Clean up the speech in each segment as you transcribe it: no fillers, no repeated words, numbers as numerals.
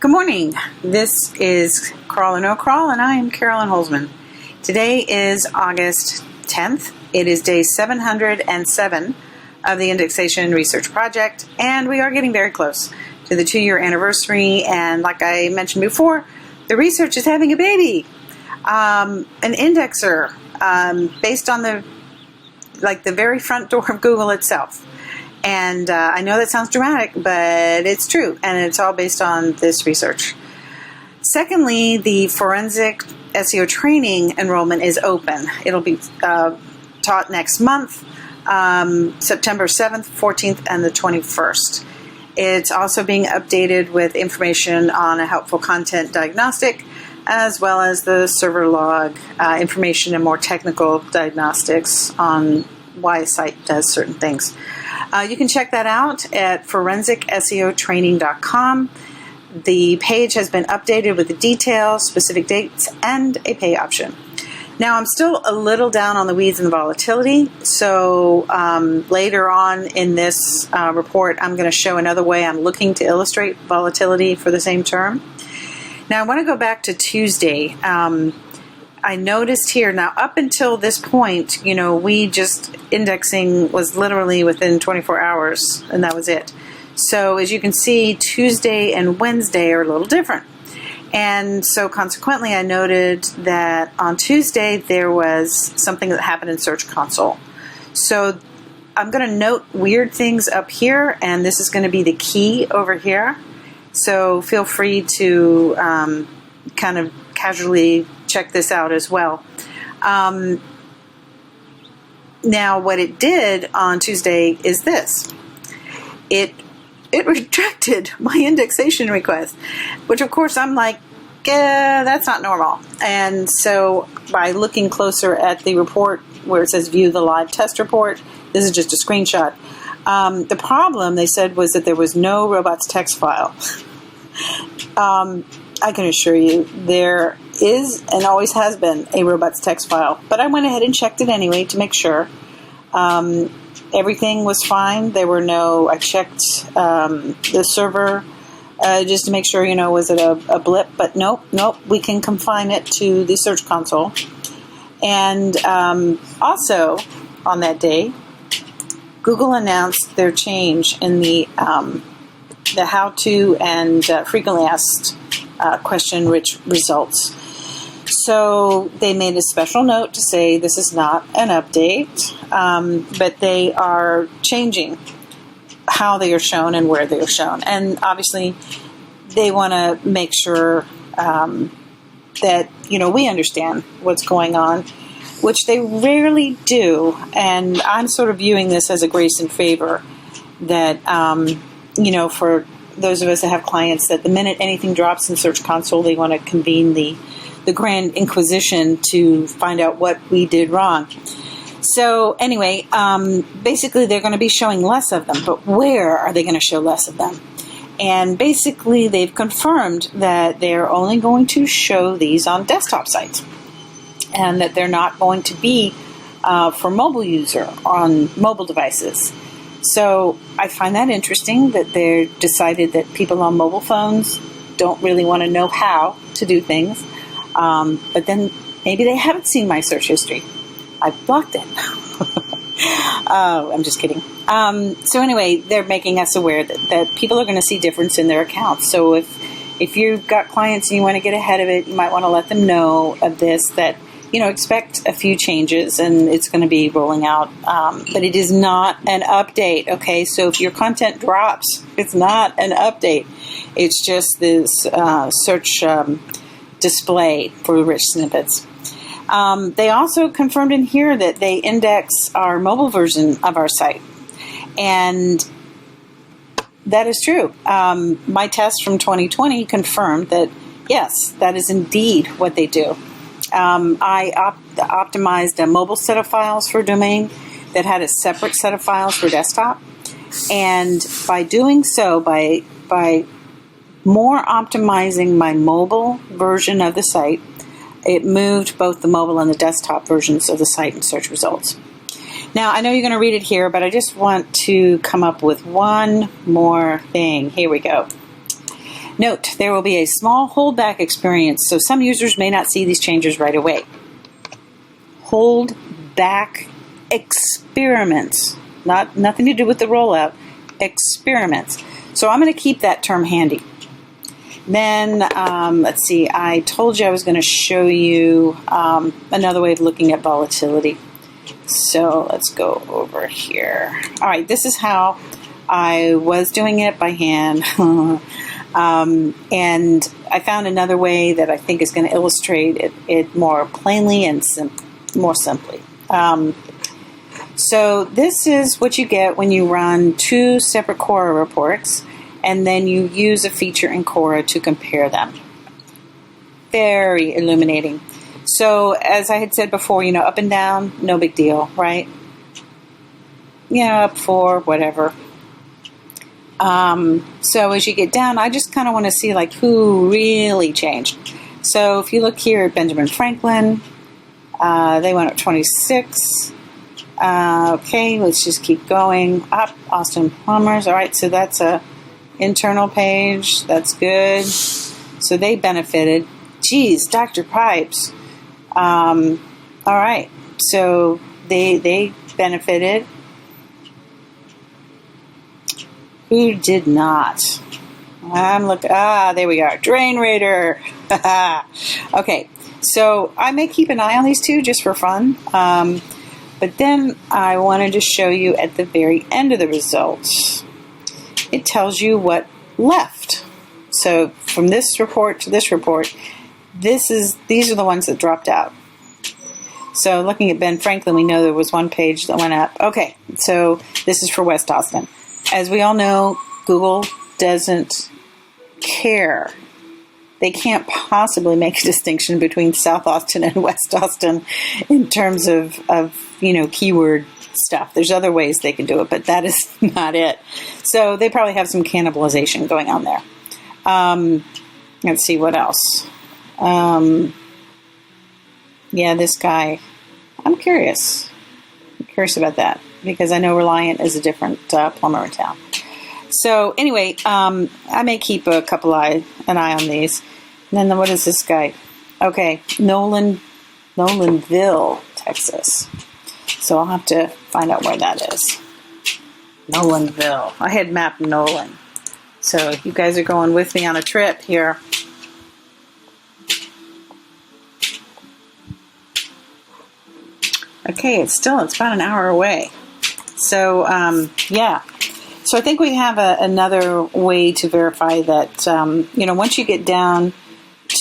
Good morning. This is Crawl or No Crawl, and I am Carolyn Holzman. Today is August 10th. It is day 707 of the Indexation Research Project, and we are getting very close to the 2-year anniversary. And like I mentioned before, the research is having a baby, an indexer based on the very front door of Google itself. And I know that sounds dramatic, but it's true, and it's all based on this research. Secondly, the forensic SEO training enrollment is open. It'll be taught next month, September 7th, 14th, and the 21st. It's also being updated with information on a helpful content diagnostic, as well as the server log information and more technical diagnostics on why a site does certain things. You can check that out at forensicseotraining.com. The page has been updated with the details, specific dates, and a pay option. Now, I'm still a little down on the weeds and the volatility, so later on in this report, I'm going to show another way I'm looking to illustrate volatility for the same term. Now, I want to go back to Tuesday. I noticed here, now up until this point, indexing was literally within 24 hours, and that was it. So as you can see, Tuesday and Wednesday are a little different. And so consequently, I noted that on Tuesday, there was something that happened in Search Console. So I'm going to note weird things up here, and this is going to be the key over here. So feel free to kind of casually check this out as well. Now, what it did on Tuesday is this. It rejected my indexation request, which of course I'm like, that's not normal. And so by looking closer at the report where it says view the live test report, this is just a screenshot. The problem, they said, was that there was no robots.txt file. I can assure you there is and always has been a robots.txt file, but I went ahead and checked it anyway to make sure. Everything was fine. There were no, I checked the server just to make sure, was it a blip? But nope, we can confine it to the Search Console. And also on that day, Google announced their change in the HowTo and frequently asked question-rich results. So they made a special note to say this is not an update, but they are changing how they are shown and where they are shown. And obviously, they want to make sure that, we understand what's going on, which they rarely do. And I'm sort of viewing this as a grace and favor that, for those of us that have clients, that the minute anything drops in Search Console, they want to convene the Grand Inquisition to find out what we did wrong. So anyway, basically they're going to be showing less of them, but where are they going to show less of them? And basically they've confirmed that they're only going to show these on desktop sites, and that they're not going to be for mobile user on mobile devices. So I find that interesting that they decided that people on mobile phones don't really want to know how to do things. But then maybe they haven't seen my search history. I've blocked it. I'm just kidding. So anyway, they're making us aware that people are going to see difference in their accounts. So if you've got clients and you want to get ahead of it, you might want to let them know of this, that, expect a few changes and it's going to be rolling out. But it is not an update, okay? So if your content drops, it's not an update. It's just this search display for rich snippets. They also confirmed in here that they index our mobile version of our site. And that is true. My test from 2020 confirmed that, yes, that is indeed what they do. I optimized a mobile set of files for domain that had a separate set of files for desktop. And by doing so, by more optimizing my mobile version of the site, it moved both the mobile and the desktop versions of the site in search results. Now, I know you're going to read it here, but I just want to come up with one more thing. Here we go. Note, there will be a small holdback experience, so some users may not see these changes right away. Holdback experiments. Nothing to do with the rollout. Experiments. So I'm going to keep that term handy. Then, let's see, I told you I was going to show you another way of looking at volatility. So let's go over here. All right, this is how I was doing it by hand. And I found another way that I think is going to illustrate it more plainly and more simply. So this is what you get when you run two separate Quora reports, and then you use a feature in Quora to compare them. Very illuminating. So as I had said before, up and down, no big deal, right? Up, 4, whatever. So as you get down, I just kind of want to see who really changed. So if you look here at Benjamin Franklin, they went up 26. Okay, let's just keep going up. Austin Plumbers. All right, so that's a internal page. That's good. So they benefited. Geez, Dr. Pipes. All right, so they benefited. Who did not? I'm looking. There we are. Drain Raider. Okay, so I may keep an eye on these two just for fun. But then I wanted to show you at the very end of the results. It tells you what left. So from this report to this report, these are the ones that dropped out. So looking at Ben Franklin, we know there was one page that went up. Okay, so this is for West Austin. As we all know, Google doesn't care. They can't possibly make a distinction between South Austin and West Austin in terms of keyword stuff. There's other ways they can do it, but that is not it. So they probably have some cannibalization going on there. Let's see what else. This guy. I'm curious. About that because I know Reliant is a different plumber in town. So anyway, I may keep an eye on these. And then what is this guy? Okay, Nolanville, Texas. So I'll have to find out where that is. Nolanville. I had mapped Nolan. So you guys are going with me on a trip here. Okay, it's about an hour away. So, So I think we have another way to verify that, once you get down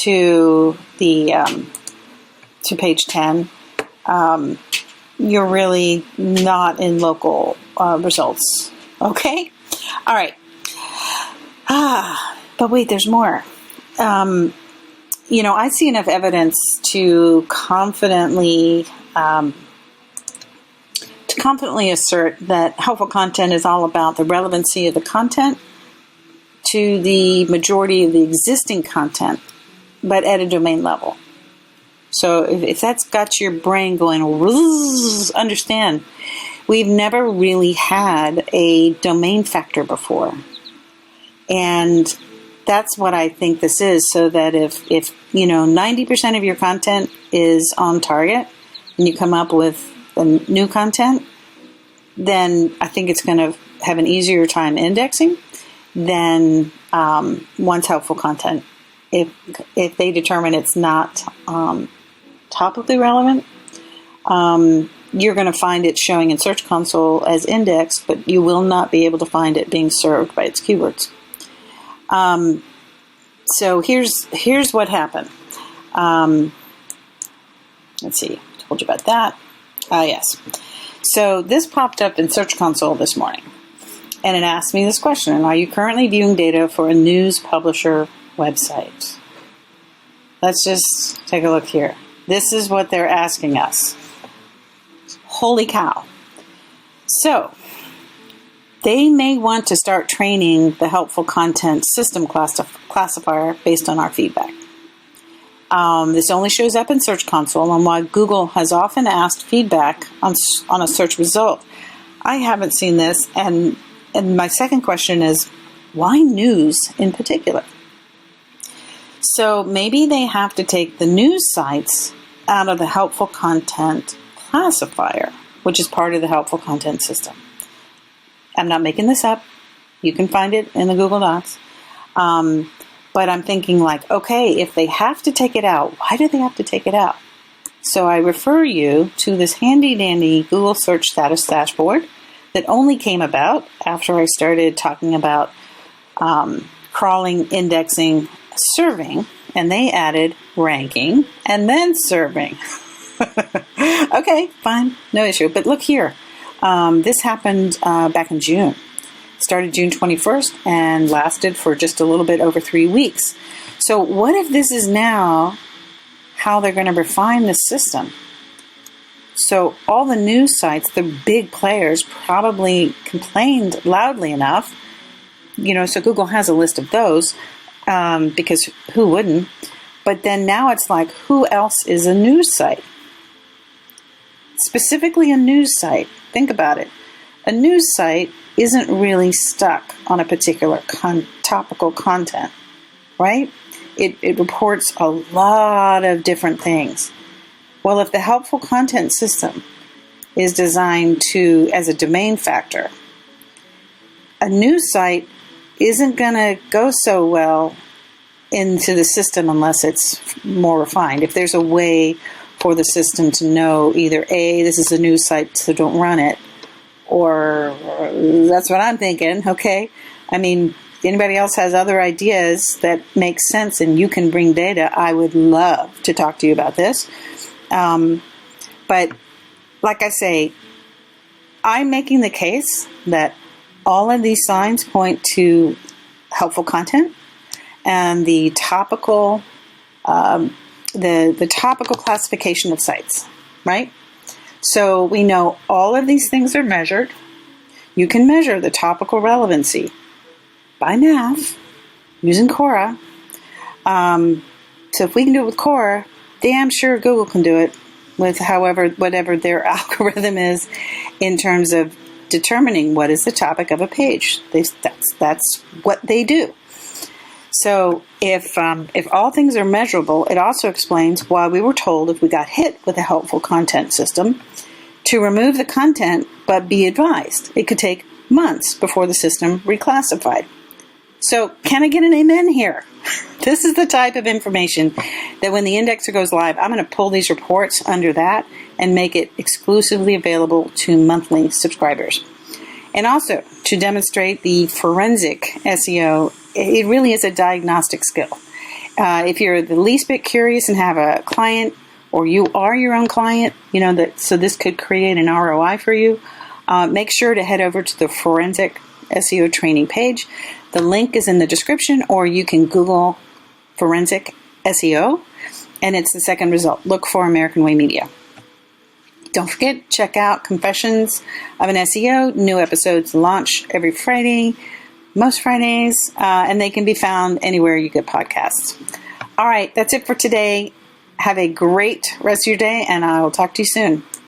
to the to page 10, you're really not in local results. Okay? All right. But wait, there's more. I see enough evidence to confidently assert that helpful content is all about the relevancy of the content to the majority of the existing content, but at a domain level. So if that's got your brain going, understand, we've never really had a domain factor before. And that's what I think this is, so that if 90% of your content is on target and you come up with the new content, then I think it's going to have an easier time indexing than once helpful content. If they determine it's not topically relevant, you're going to find it showing in Search Console as indexed, but you will not be able to find it being served by its keywords. So here's what happened. Let's see, told you about that. Yes. So this popped up in Search Console this morning, and it asked me this question: are you currently viewing data for a news publisher website? Let's just take a look here. This is what they're asking us. Holy cow. So they may want to start training the helpful content system classifier based on our feedback. This only shows up in Search Console, and while Google has often asked feedback on a search result, I haven't seen this. And my second question is, why news in particular? So maybe they have to take the news sites out of the helpful content classifier, which is part of the helpful content system. I'm not making this up. You can find it in the Google Docs. But I'm thinking like, okay, if they have to take it out, why do they have to take it out? So I refer you to this handy-dandy Google search status dashboard that only came about after I started talking about crawling, indexing, serving, and they added ranking and then serving. Okay, fine, no issue. But look here, this happened back in June. Started June 21st and lasted for just a little bit over 3 weeks. So what if this is now how they're going to refine the system? So all the news sites, the big players, probably complained loudly enough. So Google has a list of those because who wouldn't? But then now it's like, who else is a news site? Specifically a news site. Think about it. A news site isn't really stuck on a particular topical content, right? It reports a lot of different things. Well, if the helpful content system is designed as a domain factor, a news site isn't going to go so well into the system unless it's more refined. If there's a way for the system to know either A, this is a news site, so don't run it, or that's what I'm thinking, okay? I mean, anybody else has other ideas that make sense and you can bring data, I would love to talk to you about this. But like I say, I'm making the case that all of these signs point to helpful content and the topical, the topical classification of sites, right? So we know all of these things are measured. You can measure the topical relevancy by math using Cora. So if we can do it with Cora, damn sure Google can do it with whatever their algorithm is in terms of determining what is the topic of a page. That's what they do. So if all things are measurable, it also explains why we were told if we got hit with a helpful content system to remove the content, but be advised it could take months before the system reclassified. So can I get an amen here? This is the type of information that when the indexer goes live, I'm going to pull these reports under that and make it exclusively available to monthly subscribers. And also to demonstrate the forensic SEO, it really is a diagnostic skill. If you're the least bit curious and have a client, or you are your own client, so this could create an ROI for you, make sure to head over to the forensic SEO training page. The link is in the description, or you can Google forensic SEO, and it's the second result. Look for American Way Media. Don't forget, check out Confessions of an SEO. New episodes launch every Friday, most Fridays, and they can be found anywhere you get podcasts. All right, that's it for today. Have a great rest of your day, and I will talk to you soon.